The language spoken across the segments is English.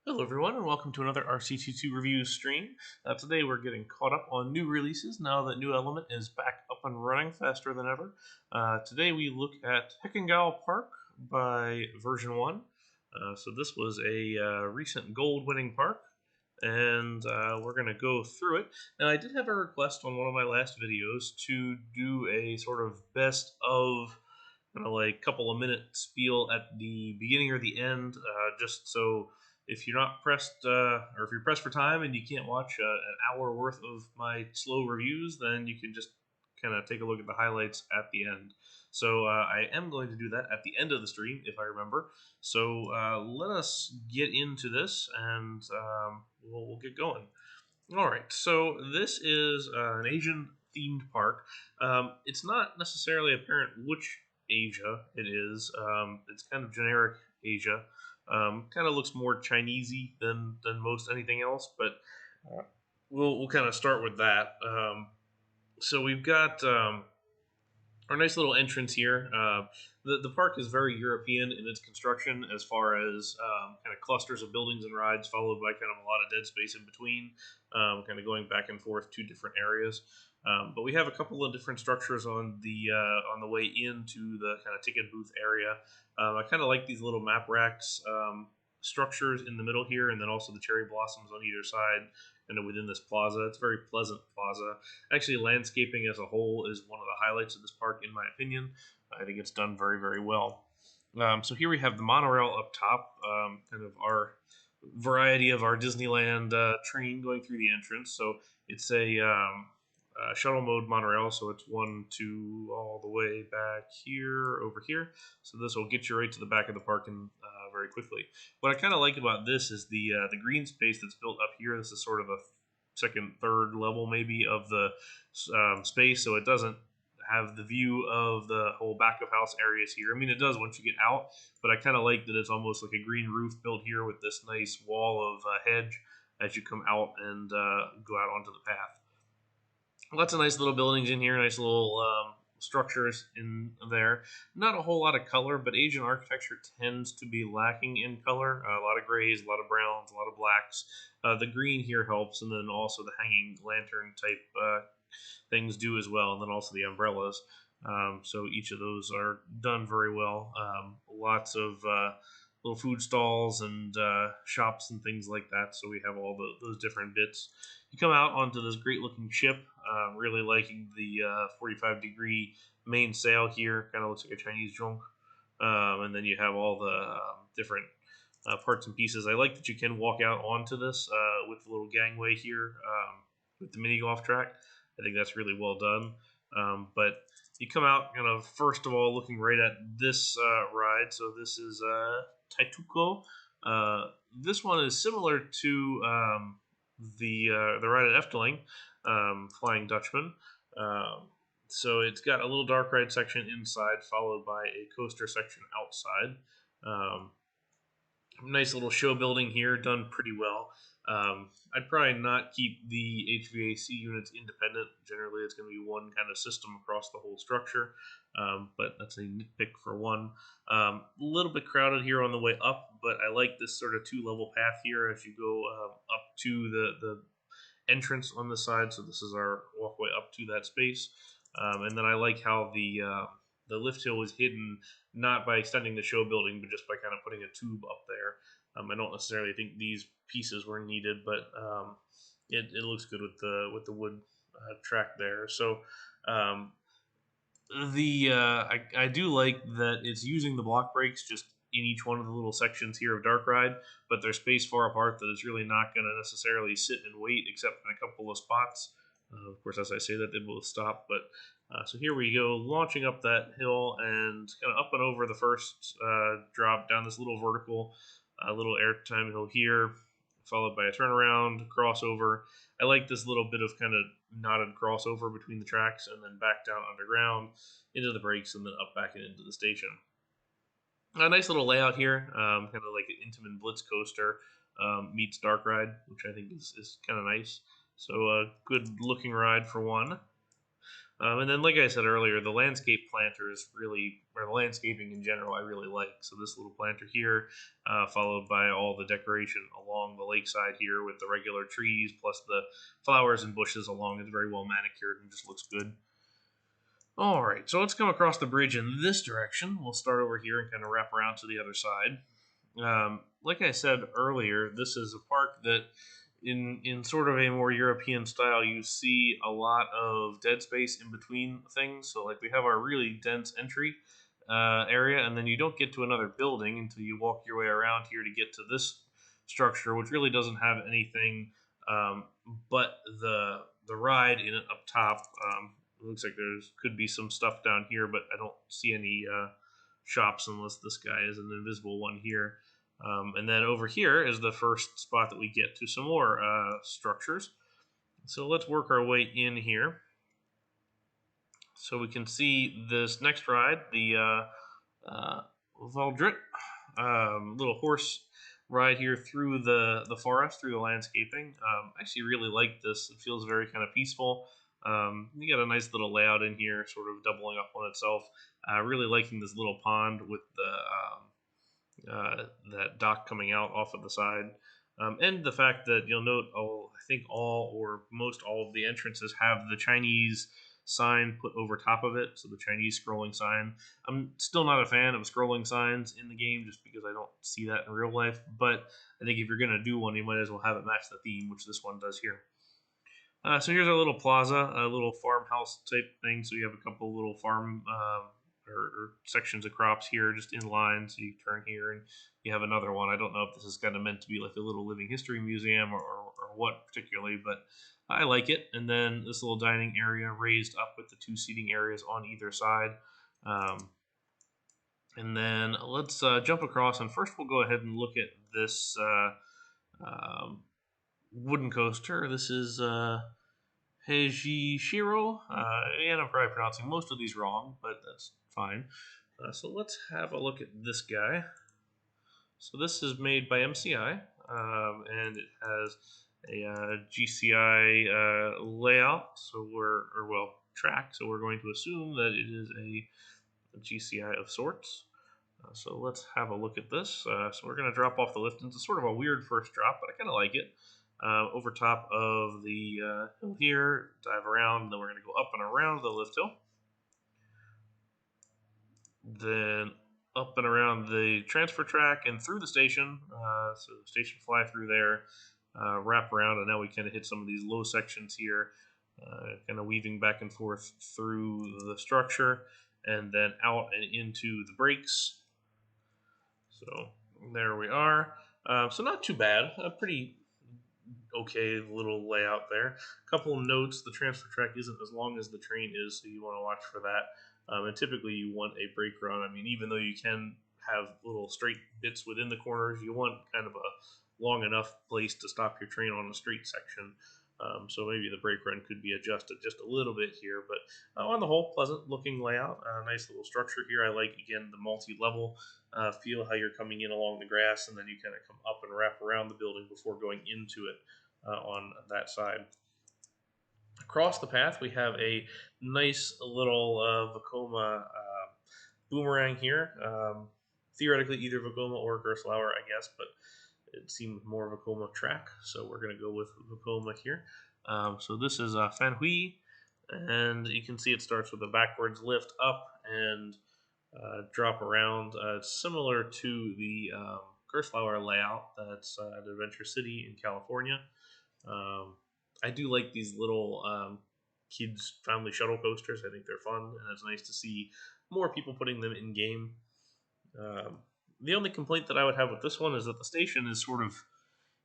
Hello everyone and welcome to another RCT2 review stream. Today we're getting caught up on new releases now that New Element is back up and running faster than ever. Today we look at Heckengäupark by version 1. So this was a recent gold winning park, and we're going to go through it. Now I did have a request on one of my last videos to do a sort of best of like couple of minute spiel at the beginning or the end, just so if you're not pressed, or if you're pressed for time and you can't watch an hour worth of my slow reviews, then you can just kind of take a look at the highlights at the end. So I am going to do that at the end of the stream, if I remember. So let us get into this, and we'll get going. All right, so this is an Asian themed park. It's not necessarily apparent which Asia it is. It's kind of generic Asia. Kind of looks more Chinesey than most anything else, but we'll kind of start with that. So we've got our nice little entrance here. The park is very European in its construction, as far as kind of clusters of buildings and rides, followed by kind of a lot of dead space in between, kind of going back and forth to different areas. But we have a couple of different structures on the way into the kind of ticket booth area. I kind of like these little map racks. Structures in the middle here, and then also the cherry blossoms on either side, and within this plaza. It's a very pleasant plaza. Actually, landscaping as a whole is one of the highlights of this park, in my opinion. I think it's done very, very well. So here we have the monorail up top, kind of our variety of our Disneyland train going through the entrance. So it's a shuttle mode monorail, so it's 1, 2, all the way back here, over here. So this will get you right to the back of the park and very quickly. What I kind of like about this is the green space that's built up here. This is sort of a second, third level maybe of the space, so it doesn't have the view of the whole back of house areas here. I mean, it does once you get out, but I kind of like that it's almost like a green roof built here with this nice wall of hedge as you come out and go out onto the path. Lots of nice little buildings in here, nice little structures in there. Not a whole lot of color, but Asian architecture tends to be lacking in color. A lot of grays, a lot of browns, a lot of blacks. The green here helps, and then also the hanging lantern type things do as well, and then also the umbrellas. So each of those are done very well. Lots of little food stalls and shops and things like that. So we have all those different bits. You come out onto this great looking ship. Really liking the 45-degree main sail here. Kind of looks like a Chinese junk. And then you have all the different parts and pieces. I like that you can walk out onto this with the little gangway here with the mini golf track. I think that's really well done. But you come out kind of first of all looking right at this ride. So this is Tatu. This one is similar to the ride at Efteling, Flying Dutchman. So it's got a little dark ride section inside, followed by a coaster section outside. Nice little show building here, done pretty well. I'd probably not keep the HVAC units independent. Generally, it's going to be one kind of system across the whole structure, but that's a nitpick for one. A little bit crowded here on the way up, but I like this sort of two-level path here as you go up to the entrance on the side. So this is our walkway up to that space, and then I like how the lift hill is hidden not by extending the show building, but just by kind of putting a tube up there. I don't necessarily think these pieces were needed, but it looks good with the wood track there. So I do like that it's using the block brakes just in each one of the little sections here of Dark Ride, but they're spaced far apart that it's really not going to necessarily sit and wait except in a couple of spots. Of course, as I say that, they both stop. But so here we go, launching up that hill and kind of up and over the first drop down this little vertical, little airtime hill here, followed by a turnaround, crossover. I like this little bit of kind of knotted crossover between the tracks and then back down underground into the brakes and then up back and into the station. A nice little layout here, kind of like an Intamin Blitz coaster meets Dark Ride, which I think is kind of nice. So a good looking ride for one. And then, like I said earlier, the landscape planters really, or the landscaping in general, I really like. So this little planter here, followed by all the decoration along the lakeside here with the regular trees, plus the flowers and bushes along. It's very well manicured and just looks good. All right, so let's come across the bridge in this direction. We'll start over here and kind of wrap around to the other side. Like I said earlier, this is a park that, in sort of a more European style, you see a lot of dead space in between things. So, like, we have our really dense entry area, and then you don't get to another building until you walk your way around here to get to this structure, which really doesn't have anything um, but the ride in it up top. It looks like there's could be some stuff down here, but I don't see any shops unless this guy is an invisible one here. And then over here is the first spot that we get to some more structures. So let's work our way in here. So we can see this next ride, the Valdrit, little horse ride here through the forest, through the landscaping. I actually really like this. It feels very kind of peaceful. You got a nice little layout in here, sort of doubling up on itself. Really liking this little pond with that dock coming out off of the side. And the fact that you'll note, I think all or most all of the entrances have the Chinese sign put over top of it, so the Chinese scrolling sign. I'm still not a fan of scrolling signs in the game just because I don't see that in real life, but I think if you're going to do one, you might as well have it match the theme, which this one does here. So here's our little plaza, a little farmhouse type thing. So you have a couple little farm or sections of crops here just in line. So you turn here and you have another one. I don't know if this is kind of meant to be like a little living history museum or what particularly, but I like it. And then this little dining area raised up with the two seating areas on either side. And then let's jump across. And first we'll go ahead and look at this wooden coaster. This is Heijishiro. And I'm probably pronouncing most of these wrong, but that's fine. So let's have a look at this guy. So this is made by MCI, and it has a GCI layout. So track. So we're going to assume that it is a GCI of sorts. So let's have a look at this. So we're going to drop off the lift. It's sort of a weird first drop, but I kind of like it. Over top of the hill here, dive around, and then we're going to go up and around the lift hill. Then up and around the transfer track and through the station. So the station fly through there, wrap around, and now we kind of hit some of these low sections here, kind of weaving back and forth through the structure, and then out and into the brakes. So there we are. So not too bad. A pretty okay little layout there. A couple of notes: the transfer track isn't as long as the train is, so you want to watch for that. And typically, you want a brake run. I mean, even though you can have little straight bits within the corners, you want kind of a long enough place to stop your train on a straight section. So maybe the brake run could be adjusted just a little bit here, but on the whole, pleasant looking layout. Nice little structure here. I like, again, the multi-level feel, how you're coming in along the grass, and then you kind of come up and wrap around the building before going into it on that side. Across the path, we have a nice little Vekoma boomerang here. Theoretically, either Vekoma or Gerstlauer, I guess, but it seemed more Vekoma track, so we're going to go with Vekoma here. So this is Fenghuang, and you can see it starts with a backwards lift up and drop around. It's similar to the Gerstlauer layout that's at Adventure City in California. I do like these little kids family shuttle coasters. I think they're fun, and it's nice to see more people putting them in game. The only complaint that I would have with this one is that the station is sort of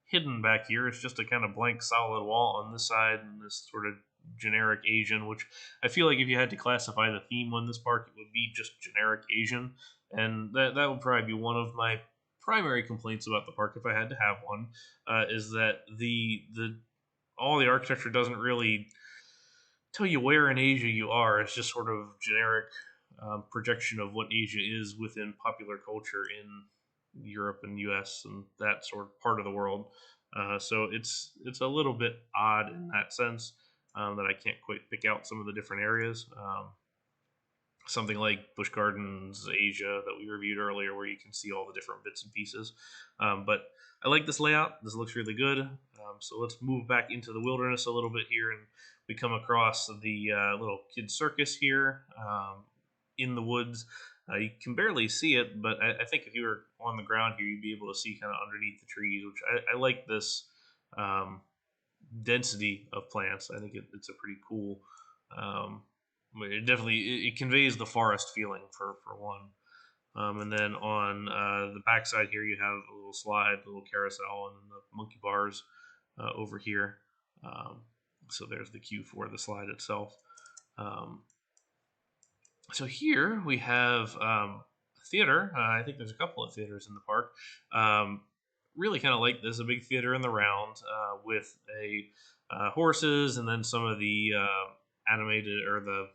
hidden back here. It's just a kind of blank solid wall on this side and this sort of generic Asian, which I feel like if you had to classify the theme on this park, it would be just generic Asian. And that would probably be one of my primary complaints about the park if I had to have one, is that the all the architecture doesn't really tell you where in Asia you are. It's just sort of generic projection of what Asia is within popular culture in Europe and U.S. and that sort of part of the world. So it's a little bit odd in that sense. that I can't quite pick out some of the different areas. Something like Busch Gardens Asia that we reviewed earlier, where you can see all the different bits and pieces. But I like this layout. This looks really good. So let's move back into the wilderness a little bit here, and we come across the little kid circus here in the woods. You can barely see it, but I think if you were on the ground here, you'd be able to see kind of underneath the trees, which I like this um, density of plants. I think it's a pretty cool. Um, it definitely it conveys the forest feeling for one. And then on the backside here, you have a little slide, a little carousel, and then the monkey bars over here. Um, so there's the cue for the slide itself. Um, so here we have a theater. I think there's a couple of theaters in the park. Really kind of like this, a big theater in the round with a horses, and then some of the animated or the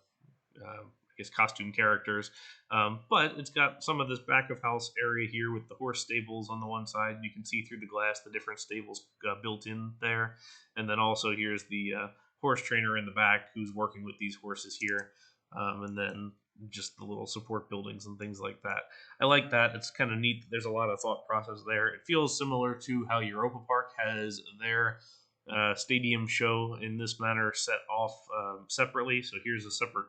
I guess costume characters. But it's got some of this back of house area here with the horse stables on the one side. You can see through the glass the different stables built in there, and then also here's the horse trainer in the back who's working with these horses here, and then just the little support buildings and things like that. I like that. It's kind of neat. There's a lot of thought process there. It feels similar to how Europa Park has their stadium show in this manner set off separately. So here's a separate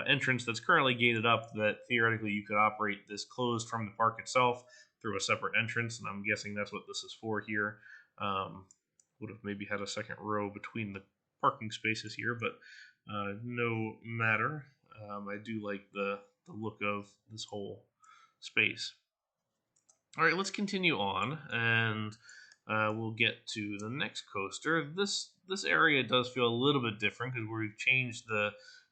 entrance that's currently gated up that theoretically you could operate this closed from the park itself through a separate entrance, and I'm guessing that's what this is for here. Would have maybe had a second row between the parking spaces here, but no matter. I do like the look of this whole space. All right, let's continue on, and we'll get to the next coaster. This area does feel a little bit different because we've changed the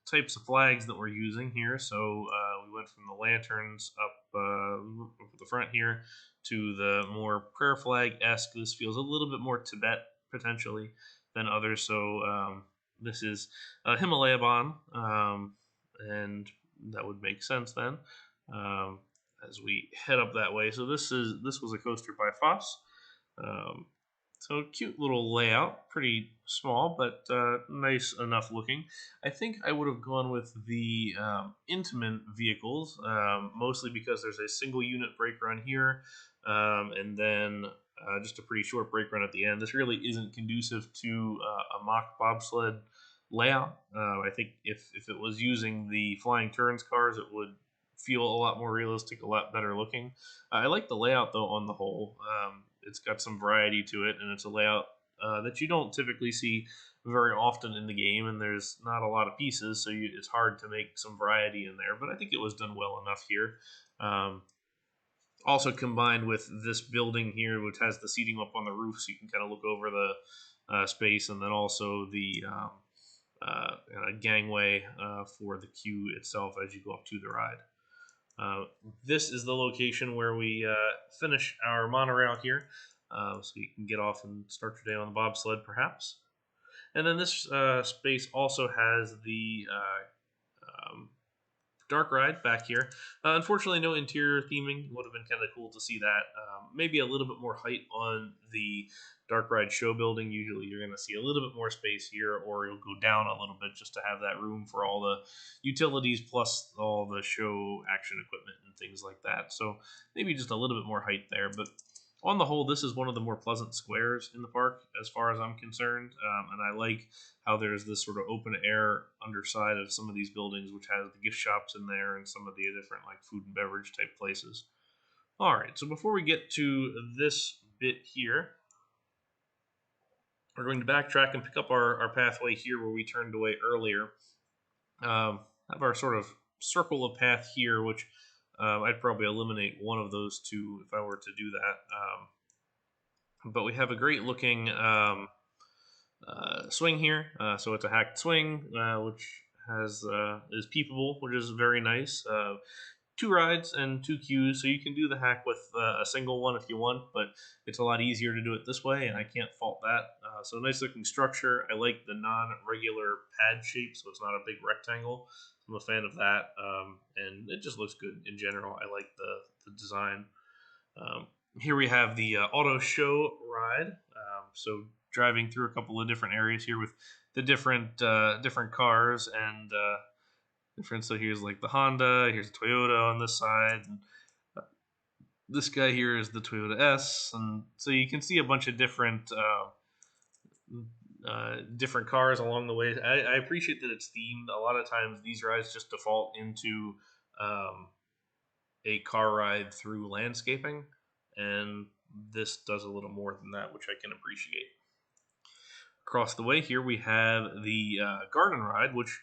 types of flags that we're using here. So we went from the lanterns up the front here to the more prayer flag-esque. This feels a little bit more Tibet potentially than others. So this is Himalaya Ban, and that would make sense then. As we head up that way. So this was a coaster by Foss. Um, so cute little layout, pretty small, but nice enough looking. I think I would have gone with the Intamin vehicles, mostly because there's a single unit brake run here, and then just a pretty short brake run at the end. This really isn't conducive to a mock bobsled layout. I think if it was using the flying turns cars, it would feel a lot more realistic, a lot better looking. I like the layout though on the whole. It's got some variety to it, and it's a layout that you don't typically see very often in the game, and there's not a lot of pieces, so it's hard to make some variety in there, but I think it was done well enough here. Also combined with this building here, which has the seating up on the roof, so you can kind of look over the space, and then also the gangway for the queue itself as you go up to the ride. This is the location where we finish our monorail here, so you can get off and start your day on the bobsled, perhaps. And then this space also has the dark ride back here. Unfortunately, no interior theming. Would have been kind of cool to see that. Maybe a little bit more height on the dark ride show building. Usually you're going to see a little bit more space here, or you'll go down a little bit just to have that room for all the utilities plus all the show action equipment and things like that. So maybe just a little bit more height there. But on the whole, this is one of the more pleasant squares in the park as far as I'm concerned. And I like how there's this sort of open air underside of some of these buildings, which has the gift shops in there and some of the different like food and beverage type places. All right, so before we get to this bit here, we're going to backtrack and pick up our pathway here where we turned away earlier. Have our sort of circle of path here, which I'd probably eliminate one of those two if I were to do that. But we have a great looking swing here. So it's a hacked swing, which is peepable, which is very nice. Two rides and two queues, so you can do the hack with a single one if you want, but it's a lot easier to do it this way, and I can't fault that. So nice looking structure. I like the non-regular pad shape, so it's not a big rectangle. I'm a fan of that, and it just looks good in general. I like the design. Here we have the auto show ride. So driving through a couple of different areas here with the different cars and different. So here's like the Honda, here's the Toyota on this side, and this guy here is the Toyota S, and so you can see a bunch of different cars along the way. I appreciate that it's themed. A lot of times these rides just default into um, a car ride through landscaping, and this does a little more than that, which I can appreciate. Across the way here we have the garden ride, which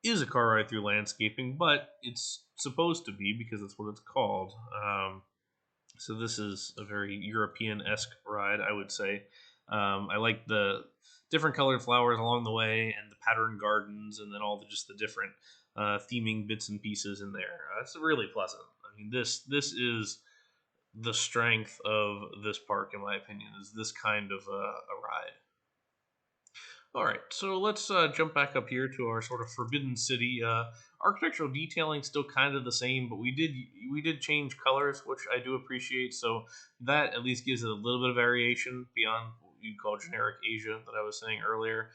is a car ride through landscaping, but it's supposed to be because that's what it's called. So this is a very European-esque ride, I would say. I like the different colored flowers along the way and the patterned gardens, and then all the different theming bits and pieces in there. It's really pleasant. I mean, this is the strength of this park, in my opinion, is this kind of a ride. All right, so let's jump back up here to our sort of Forbidden City. Architectural detailing still kind of the same, but we did change colors, which I do appreciate. So that at least gives it a little bit of variation beyond what you'd call generic Asia that I was saying earlier.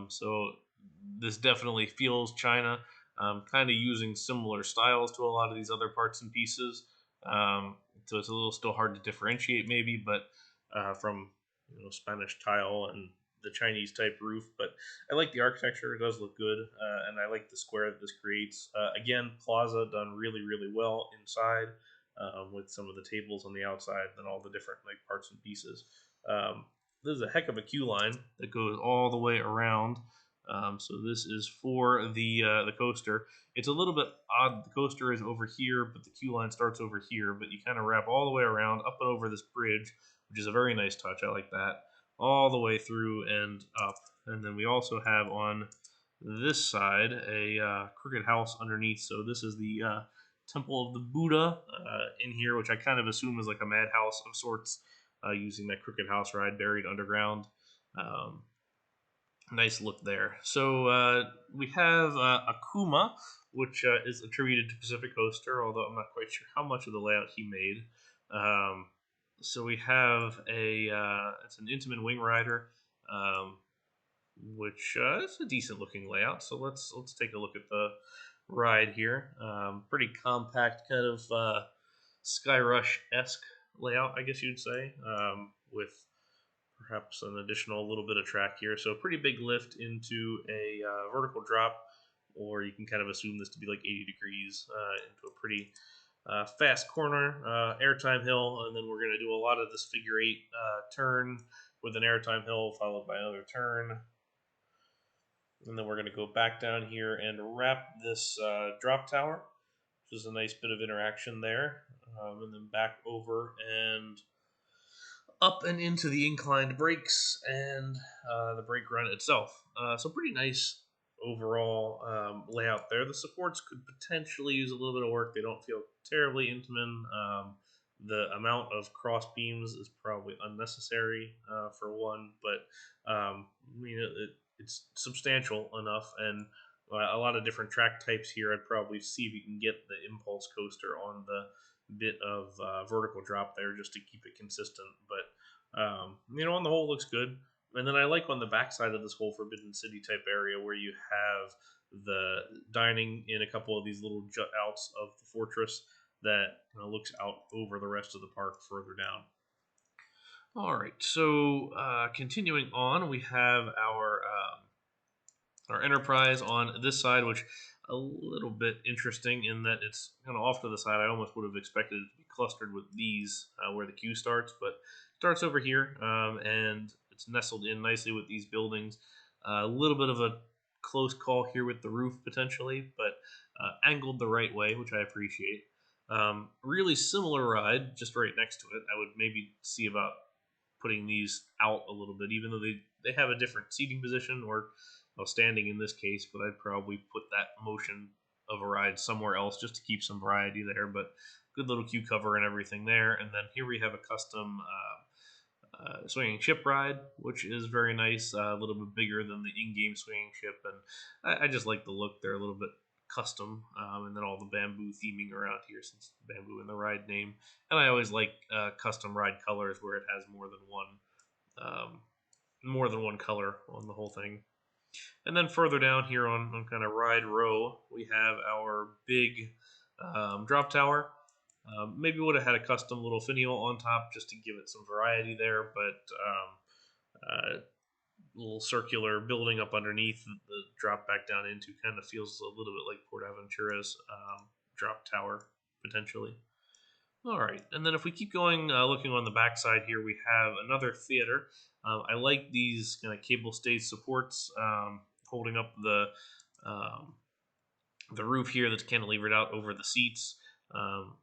So this definitely feels China, kind of using similar styles to a lot of these other parts and pieces. So it's a little still hard to differentiate maybe, but from Spanish tile and the Chinese type roof, but I like the architecture. It does look good, and I like the square that this creates. Again, plaza done really, really well inside, with some of the tables on the outside and all the different like parts and pieces. This is a heck of a queue line that goes all the way around. So this is for the coaster. It's a little bit odd. The coaster is over here, but the queue line starts over here. But you kind of wrap all the way around up and over this bridge, which is a very nice touch. I like that, all the way through and up. And then we also have on this side a crooked house underneath. So this is the Temple of the Buddha in here, which I kind of assume is like a madhouse of sorts, using that crooked house ride buried underground. Um, Nice look there. So we have Akuma, which is attributed to Pacific Coaster, although I'm not quite sure how much of the layout he made. Um, so we have it's an Intamin Wing Rider, um, which is a decent looking layout. So let's take a look at the ride here. Pretty compact, kind of Sky Rush esque layout, I guess you'd say, with perhaps an additional little bit of track here. So pretty big lift into a vertical drop, or you can kind of assume this to be like 80 degrees into a pretty fast corner, airtime hill, and then we're going to do a lot of this figure eight turn with an airtime hill followed by another turn. And then we're going to go back down here and wrap this drop tower, which is a nice bit of interaction there. And then back over and up and into the inclined brakes and the brake run itself. So pretty nice overall layout there. The supports could potentially use a little bit of work. They don't feel terribly intimate. The amount of cross beams is probably unnecessary for one, but it's substantial enough, and a lot of different track types here. I'd probably see if you can get the impulse coaster on the bit of vertical drop there just to keep it consistent. But on the whole, looks good. And then I like on the backside of this whole Forbidden City type area where you have the dining in a couple of these little jut outs of the fortress that looks out over the rest of the park further down. All right, so continuing on, we have our Enterprise on this side, which a little bit interesting in that it's kind of off to the side. I almost would have expected it to be clustered with these where the queue starts, but it starts over here, and it's nestled in nicely with these buildings. A little bit of a close call here with the roof potentially, but angled the right way, which I appreciate. Really similar ride, just right next to it. I would maybe see about putting these out a little bit, even though they have a different seating position or standing in this case, but I'd probably put that motion of a ride somewhere else just to keep some variety there. But good little queue cover and everything there. And then here we have a custom swinging ship ride, which is very nice, a little bit bigger than the in-game swinging ship, and I just like the look. They're a little bit custom, and then all the bamboo theming around here, since bamboo in the ride name. And I always like custom ride colors where it has more than one more than one color on the whole thing. And then further down here on kind of ride row, we have our big drop tower. Maybe would have had a custom little finial on top just to give it some variety there, but little circular building up underneath the drop back down into kind of feels a little bit like Port Aventura's drop tower potentially. All right, and then if we keep going, looking on the backside here, we have another theater. I like these kind of cable stay supports holding up the roof here that's cantilevered out over the seats.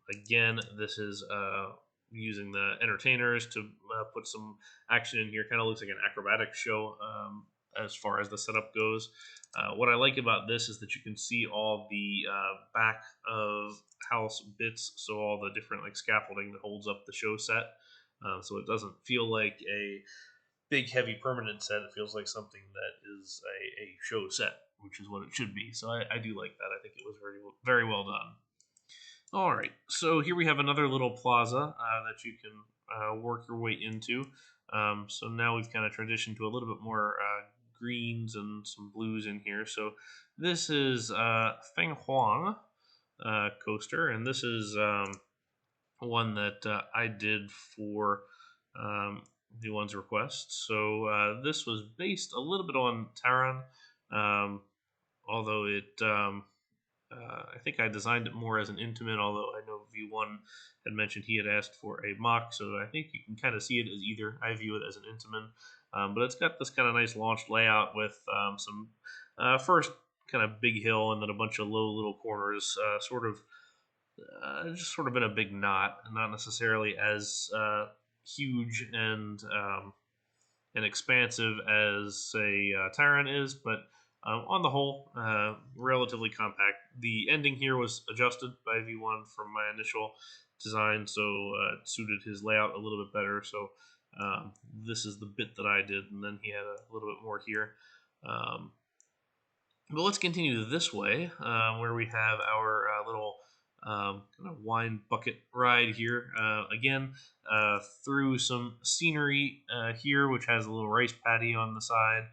Again, this is using the entertainers to put some action in here. Kind of looks like an acrobatic show as far as the setup goes. What I like about this is that you can see all the back of house bits, so all the different like scaffolding that holds up the show set. So it doesn't feel like a big, heavy, permanent set. It feels like something that is a show set, which is what it should be. So I do like that. I think it was very well done. All right, so here we have another little plaza that you can work your way into. So now we've kind of transitioned to a little bit more greens and some blues in here. So this is Fenghuang coaster, and this is one that I did for the one's request. So this was based a little bit on Taran, although it I think I designed it more as an intimate, although I know V1 had mentioned he had asked for a mock, so I think you can kind of see it as either. I view it as an intimate, but it's got this kind of nice launched layout with some first kind of big hill and then a bunch of low little corners, just sort of in a big knot, and not necessarily as huge and expansive as say Tyrant is, but on the whole, relatively compact. The ending here was adjusted by V1 from my initial design, so it suited his layout a little bit better. So this is the bit that I did, and then he had a little bit more here. But let's continue this way, where we have our little kind of wine bucket ride here. Again, through some scenery here, which has a little rice paddy on the side.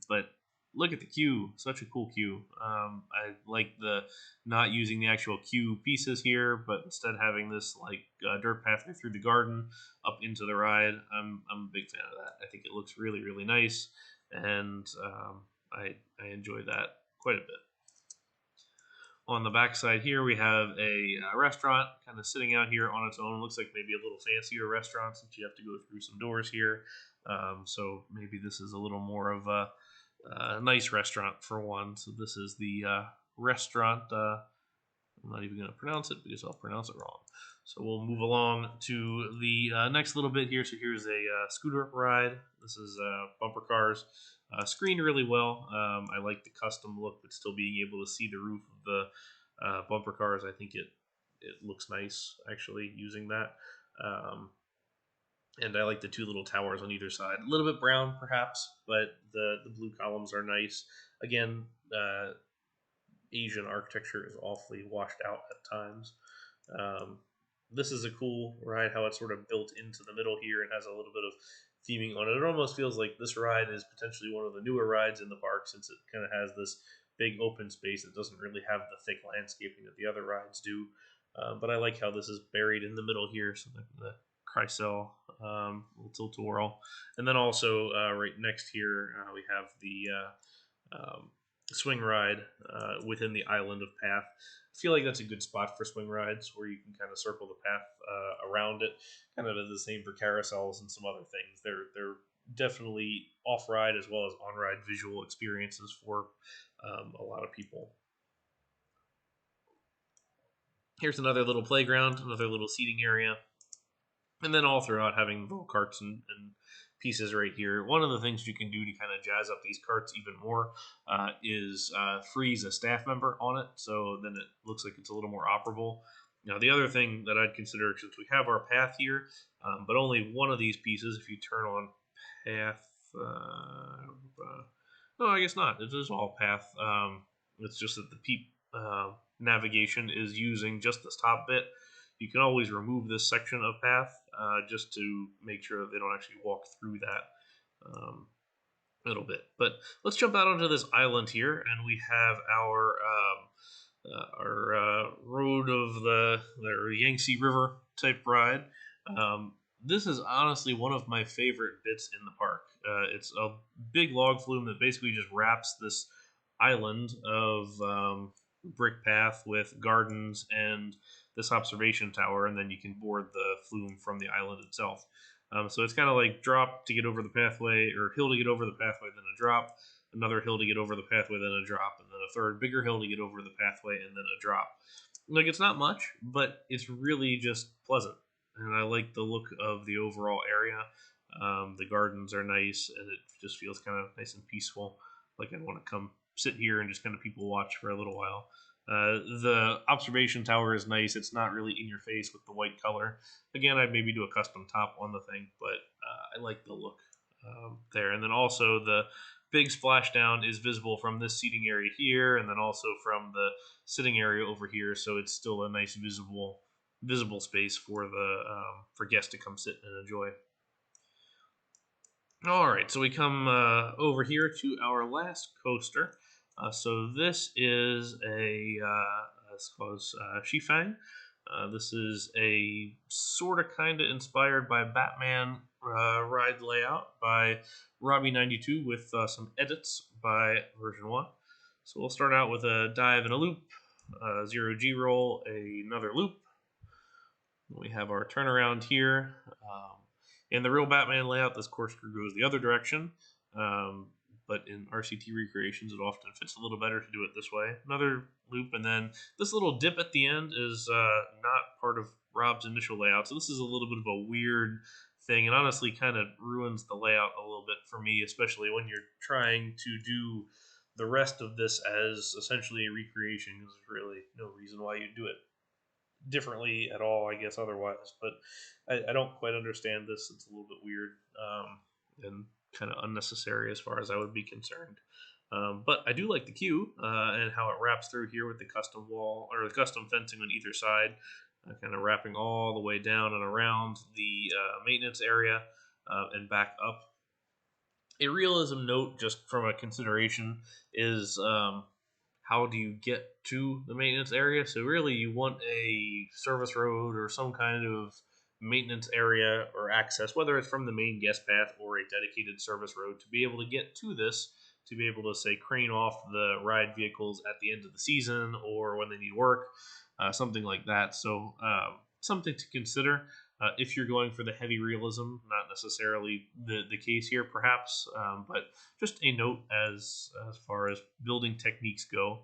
But look at the queue, such a cool queue. I like the not using the actual queue pieces here, but instead having this like dirt pathway through the garden up into the ride. I'm a big fan of that. I think it looks really nice, and I enjoy that quite a bit. On the back side here, we have a restaurant kind of sitting out here on its own. Looks like maybe a little fancier restaurant since you have to go through some doors here. So maybe this is a little more of a nice restaurant for one. So this is the restaurant. I'm not even going to pronounce it because I'll pronounce it wrong. So we'll move along to the next little bit here. So here's a scooter ride. This is bumper cars. Screened really well. I like the custom look, but still being able to see the roof of the bumper cars. I think it looks nice actually using that. And I like the two little towers on either side. A little bit brown perhaps, but the blue columns are nice. Again, Asian architecture is awfully washed out at times. This is a cool ride, how it's sort of built into the middle here and has a little bit of theming on it. It almost feels like this ride is potentially one of the newer rides in the park, since it kind of has this big open space that doesn't really have the thick landscaping that the other rides do. But I like how this is buried in the middle here, so the Chrysler tilt-a-whirl. And then also right next here, we have the swing ride within the island of path. I feel like that's a good spot for swing rides where you can kind of circle the path around it. Kind of the same for carousels and some other things. They're definitely off-ride as well as on-ride visual experiences for a lot of people. Here's another little playground, another little seating area. And then all throughout having little carts and pieces right here. One of the things you can do to kind of jazz up these carts even more is freeze a staff member on it, so then it looks like it's a little more operable. Now, the other thing that I'd consider, since we have our path here, but only one of these pieces, if you turn on path, no, I guess not. It is all path. It's just that the peep navigation is using just this top bit. You can always remove this section of path just to make sure that they don't actually walk through that. little bit. But let's jump out onto this island here, and we have our road of the Yangtze River type ride. This is honestly one of my favorite bits in the park. It's a big log flume that basically just wraps this island of brick path with gardens and this observation tower, and then you can board the flume from the island itself. So it's kind of like drop to get over the pathway, or hill to get over the pathway, then a drop, another hill to get over the pathway, then a drop, and then a third bigger hill to get over the pathway, and then a drop. Like, it's not much, but it's really just pleasant, and I like the look of the overall area. The gardens are nice, and it just feels kind of nice and peaceful. Like, I'd want to come sit here and just kind of people watch for a little while. The observation tower is nice. It's not really in your face with the white color. Again, I'd maybe do a custom top on the thing, but I like the look there. And then also the big splashdown is visible from this seating area here, and then also from the sitting area over here. So it's still a nice visible space for the for guests to come sit and enjoy. All right, so we come over here to our last coaster. So this is it's called Shifang. This is a sort of kind of inspired by Batman ride layout by Robbie92 with some edits by version 1. So we'll start out with a dive and a loop, 0G roll, another loop. We have our turnaround here. In the real Batman layout, this coaster goes the other direction. But in RCT recreations, it often fits a little better to do it this way. Another loop, and then this little dip at the end is not part of Rob's initial layout, so this is a little bit of a weird thing, and honestly kind of ruins the layout a little bit for me, especially when you're trying to do the rest of this as essentially a recreation, because there's really no reason why you'd do it differently at all, I guess, otherwise. But I don't quite understand this. It's a little bit weird and kind of unnecessary as far as I would be concerned. But I do like the queue and how it wraps through here with the custom wall or the custom fencing on either side, kind of wrapping all the way down and around the maintenance area and back up. A realism note, just from a consideration, is how do you get to the maintenance area? So really, you want a service road or some kind of maintenance area or access, whether it's from the main guest path or a dedicated service road, to be able to get to this, to be able to, say, crane off the ride vehicles at the end of the season or when they need work, something like that. So something to consider if you're going for the heavy realism. Not necessarily the case here, perhaps, but just a note as far as building techniques go.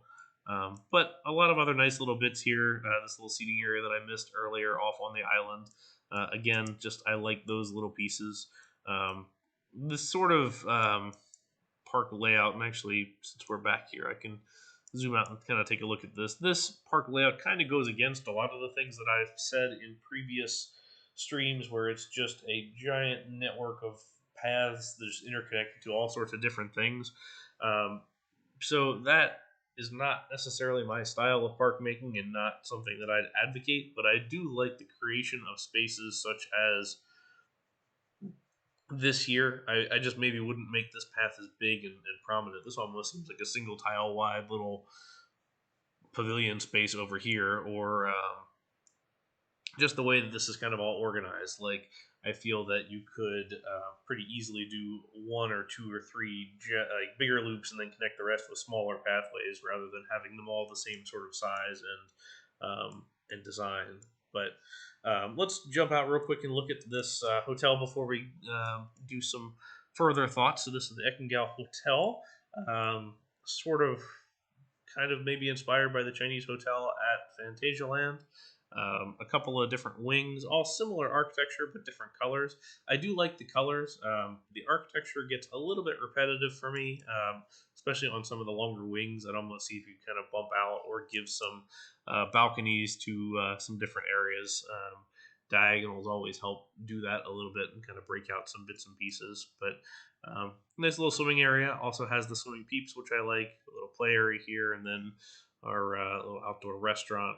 But a lot of other nice little bits here. This little seating area that I missed earlier off on the island. Again, just I like those little pieces. This sort of park layout, and actually, since we're back here, I can zoom out and kind of take a look at this. This park layout kind of goes against a lot of the things that I've said in previous streams, where it's just a giant network of paths that are interconnected to all sorts of different things. So that is not necessarily my style of park making and not something that I'd advocate, but I do like the creation of spaces such as this here. I just maybe wouldn't make this path as big and prominent. This almost seems like a single tile wide little pavilion space over here, or just the way that this is kind of all organized. Like, I feel that you could pretty easily do one or two or three like bigger loops and then connect the rest with smaller pathways, rather than having them all the same sort of size and design. But let's jump out real quick and look at this hotel before we do some further thoughts. So this is the Heckengäupark Hotel, sort of, kind of maybe inspired by the Chinese hotel at Phantasialand. A couple of different wings, all similar architecture but different colors. I do like the colors. The architecture gets a little bit repetitive for me, especially on some of the longer wings. I'd almost see if you kind of bump out or give some balconies to some different areas. Diagonals always help do that a little bit and kind of break out some bits and pieces. But nice little swimming area. Also has the swimming peeps, which I like. A little play area here, and then our little outdoor restaurant.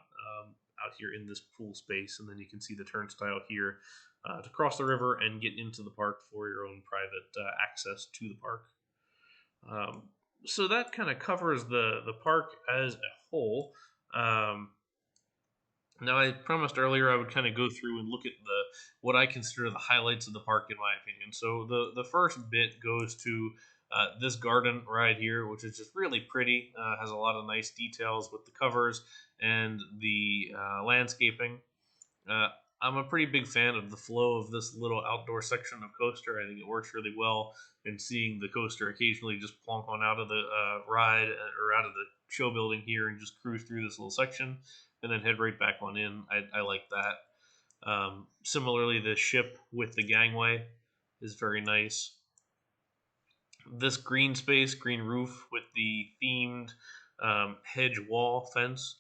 out here in this pool space, and then you can see the turnstile here to cross the river and get into the park for your own private access to the park. Um, so that kind of covers the park as a whole. Um, Now, I promised earlier I would kind of go through and look at the what I consider the highlights of the park, in my opinion. So the first bit goes to this garden right here, which is just really pretty. Has a lot of nice details with the covers and the landscaping. Uh, I'm a pretty big fan of the flow of this little outdoor section of coaster. I think it works really well. And seeing the coaster occasionally just plonk on out of the ride or out of the show building here and just cruise through this little section and then head right back on in. I like that. Similarly, the ship with the gangway is very nice. This green space, green roof with the themed hedge wall fence,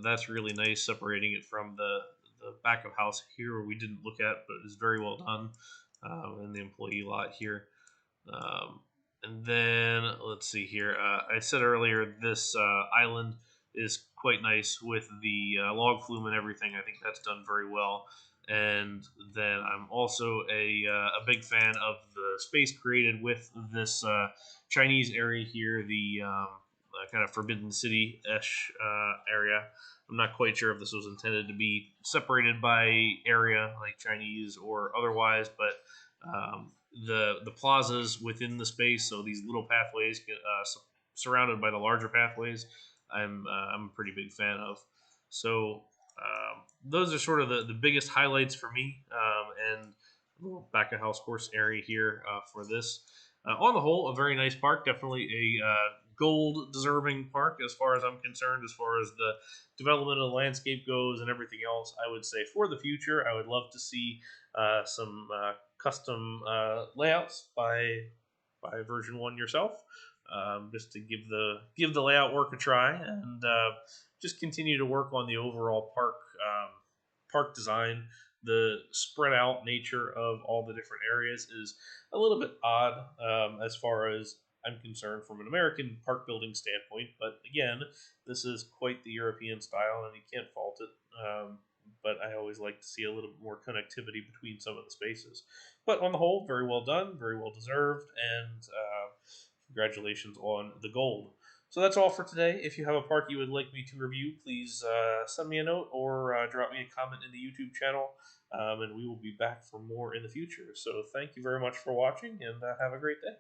that's really nice, separating it from the back of house here where we didn't look at, but is very well done, in the employee lot here. Um, and then let's see here. I said earlier this island is quite nice with the log flume and everything. I think that's done very well. And then I'm also a big fan of the space created with this Chinese area here, the kind of Forbidden City ish area. I'm not quite sure if this was intended to be separated by area, like Chinese or otherwise, but the plazas within the space, so these little pathways surrounded by the larger pathways, I'm a pretty big fan of. So those are sort of the biggest highlights for me, and a little back of house course area here for this. On the whole, a very nice park, definitely a gold deserving park as far as I'm concerned, as far as the development of the landscape goes and everything else. I would say for the future, I would love to see some custom layouts by version one yourself, just to give the layout work a try and just continue to work on the overall park design. The spread out nature of all the different areas is a little bit odd, as far as I'm concerned from an American park building standpoint. But again, this is quite the European style, and you can't fault it. But I always like to see a little bit more connectivity between some of the spaces. But on the whole, very well done, very well deserved, and congratulations on the gold. So that's all for today. If you have a park you would like me to review, please send me a note or drop me a comment in the YouTube channel, and we will be back for more in the future. So thank you very much for watching, and have a great day.